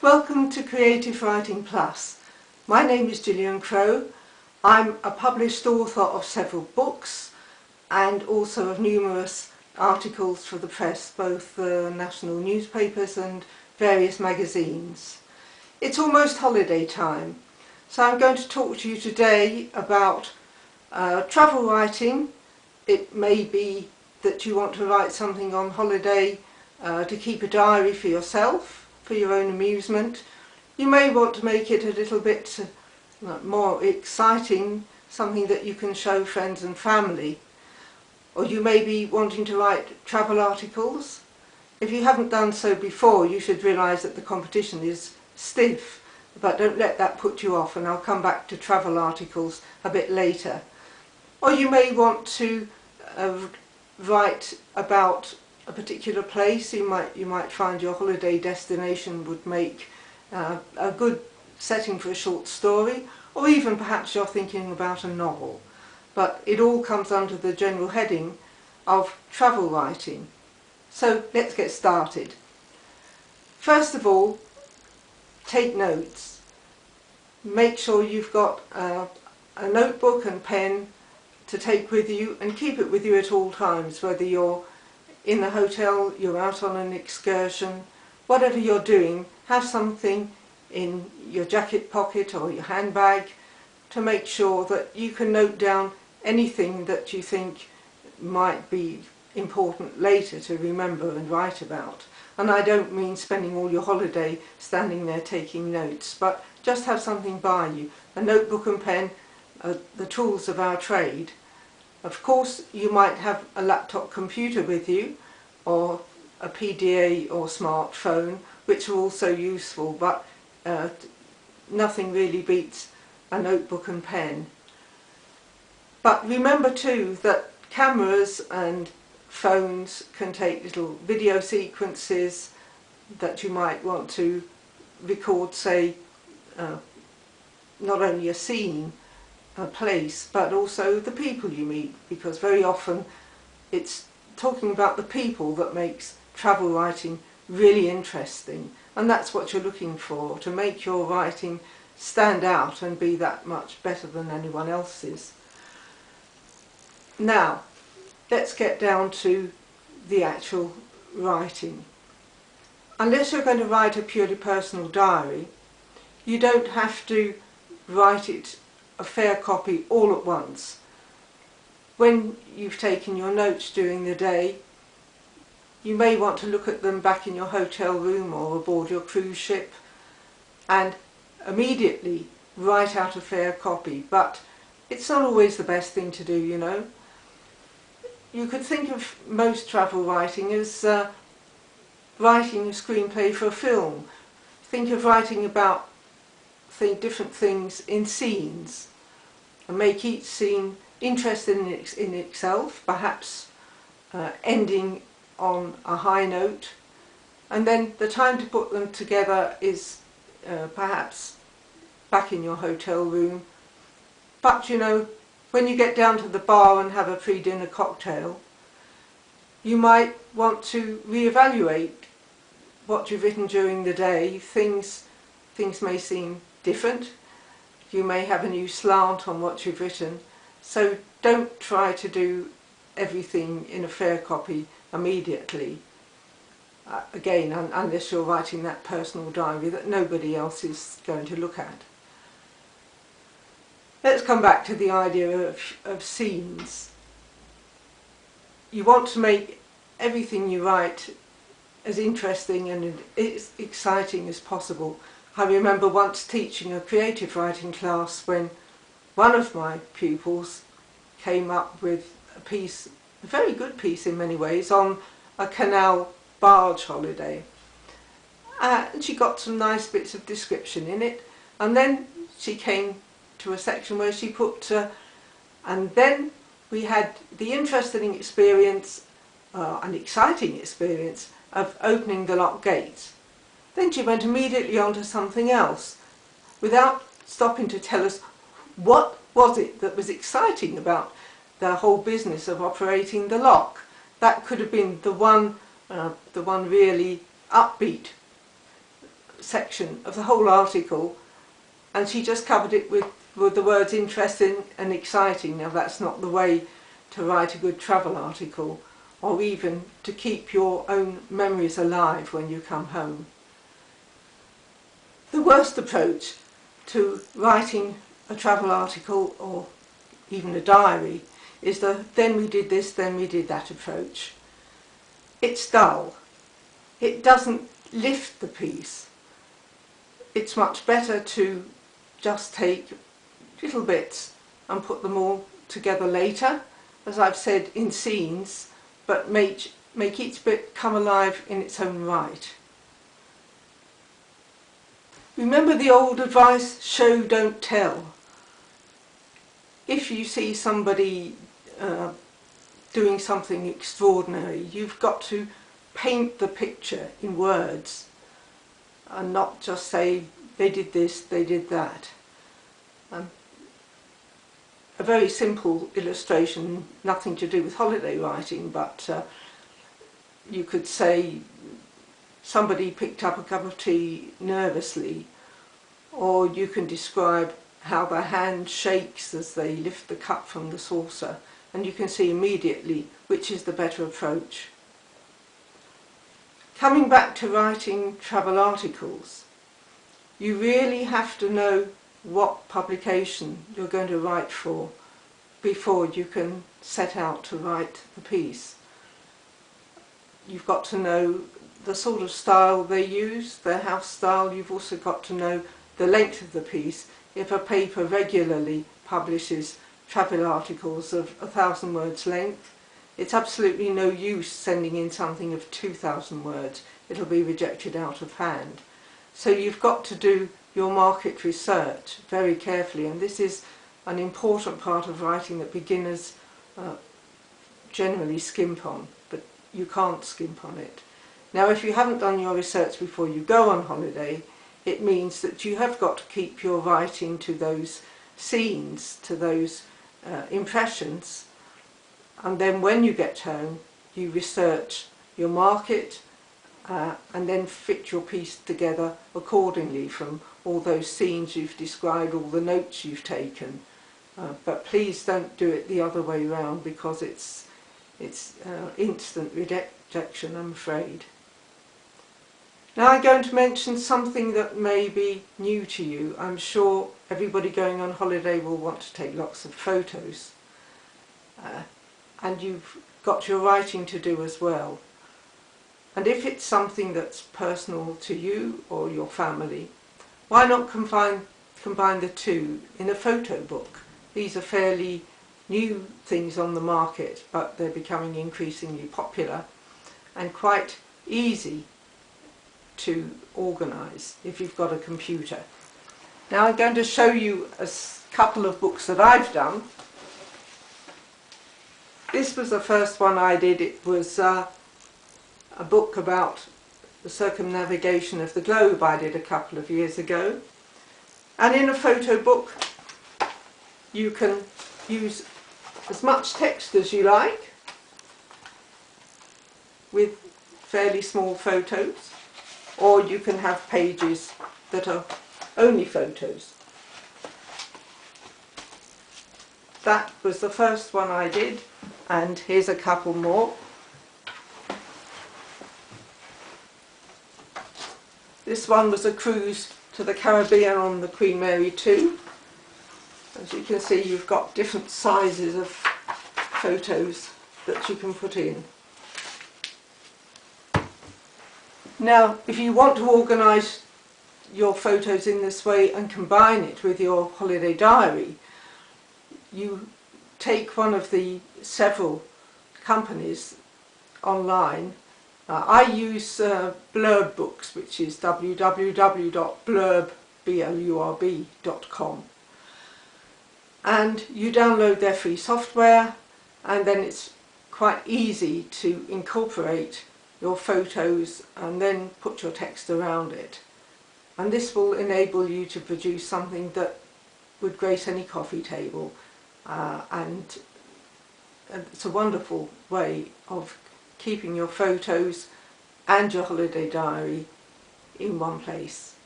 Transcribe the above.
Welcome to Creative Writing Plus. My name is Gillian Crow. I'm a published author of several books and also of numerous articles for the press, both the national newspapers and various magazines. It's almost holiday time, so I'm going to talk to you today about travel writing. It may be that you want to write something on holiday to keep a diary for yourself, for your own amusement. You may want to make it a little bit more exciting, something that you can show friends and family. Or you may be wanting to write travel articles. If you haven't done so before, you should realise that the competition is stiff, but don't let that put you off, and I'll come back to travel articles a bit later. Or you may want to write about a particular place. You might find your holiday destination would make a good setting for a short story, or even perhaps you're thinking about a novel. But it all comes under the general heading of travel writing. So let's get started. First of all, take notes. Make sure you've got a notebook and pen to take with you, and keep it with you at all times, whether you're in the hotel, you're out on an excursion, whatever you're doing, have something in your jacket pocket or your handbag to make sure that you can note down anything that you think might be important later to remember and write about. And I don't mean spending all your holiday standing there taking notes, but just have something by you. A notebook and pen are the tools of our trade. Of course, you might have a laptop computer with you, or a PDA or smartphone, which are also useful, but nothing really beats a notebook and pen. But remember too that cameras and phones can take little video sequences that you might want to record, say, not only a scene, a place, but also the people you meet, because very often it's talking about the people that makes travel writing really interesting, and that's what you're looking for, to make your writing stand out and be that much better than anyone else's. Now, let's get down to the actual writing. Unless you're going to write a purely personal diary, you don't have to write it a fair copy all at once. When you've taken your notes during the day, you may want to look at them back in your hotel room or aboard your cruise ship and immediately write out a fair copy, but it's not always the best thing to do, you know. You could think of most travel writing as writing a screenplay for a film. Think of writing about different things in scenes, and make each scene interesting in itself, perhaps ending on a high note, and then the time to put them together is perhaps back in your hotel room. But you know, when you get down to the bar and have a pre-dinner cocktail, you might want to reevaluate what you've written during the day. Things may seem different. You may have a new slant on what you've written, so don't try to do everything in a fair copy immediately. Again, unless you're writing that personal diary that nobody else is going to look at. Let's come back to the idea of scenes. You want to make everything you write as interesting and as exciting as possible. I remember once teaching a creative writing class when one of my pupils came up with a piece, a very good piece in many ways, on a canal barge holiday. And she got some nice bits of description in it, and then she came to a section where she put, and then we had the interesting experience, an exciting experience, of opening the lock gates. Then she went immediately on to something else, without stopping to tell us what was it that was exciting about the whole business of operating the lock. That could have been the one really upbeat section of the whole article, and she just covered it with the words interesting and exciting. Now that's not the way to write a good travel article, or even to keep your own memories alive when you come home. The worst approach to writing a travel article or even a diary is the then we did this, then we did that approach. It's dull. It doesn't lift the piece. It's much better to just take little bits and put them all together later, as I've said, in scenes, but make each bit come alive in its own right. Remember the old advice, show, don't tell. If you see somebody doing something extraordinary, you've got to paint the picture in words and not just say they did this, they did that. A very simple illustration, nothing to do with holiday writing, but you could say somebody picked up a cup of tea nervously, or you can describe how their hand shakes as they lift the cup from the saucer, and you can see immediately which is the better approach. Coming back to writing travel articles, you really have to know what publication you're going to write for before you can set out to write the piece. You've got to know the sort of style they use, their house style. You've also got to know the length of the piece. If a paper regularly publishes travel articles of 1,000 words length, it's absolutely no use sending in something of 2,000 words. It'll be rejected out of hand. So you've got to do your market research very carefully, and this is an important part of writing that beginners generally skimp on, but you can't skimp on it. Now, if you haven't done your research before you go on holiday, it means that you have got to keep your writing to those scenes, to those impressions, and then when you get home you research your market and then fit your piece together accordingly from all those scenes you've described, all the notes you've taken. But please don't do it the other way round, because it's instant rejection, I'm afraid. Now I'm going to mention something that may be new to you. I'm sure everybody going on holiday will want to take lots of photos. And you've got your writing to do as well. And if it's something that's personal to you or your family, why not combine the two in a photo book? These are fairly new things on the market, but they're becoming increasingly popular and quite easy to organise if you've got a computer. Now I'm going to show you a couple of books that I've done. This was the first one I did. It was a book about the circumnavigation of the globe I did a couple of years ago. And in a photo book you can use as much text as you like with fairly small photos, or you can have pages that are only photos. That was the first one I did, and here's a couple more. This one was a cruise to the Caribbean on the Queen Mary 2. As you can see, you've got different sizes of photos that you can put in. Now, if you want to organise your photos in this way and combine it with your holiday diary, you take one of the several companies online. I use Blurb Books, which is www.blurb.com, and you download their free software, and then it's quite easy to incorporate your photos and then put your text around it. And this will enable you to produce something that would grace any coffee table, and it's a wonderful way of keeping your photos and your holiday diary in one place.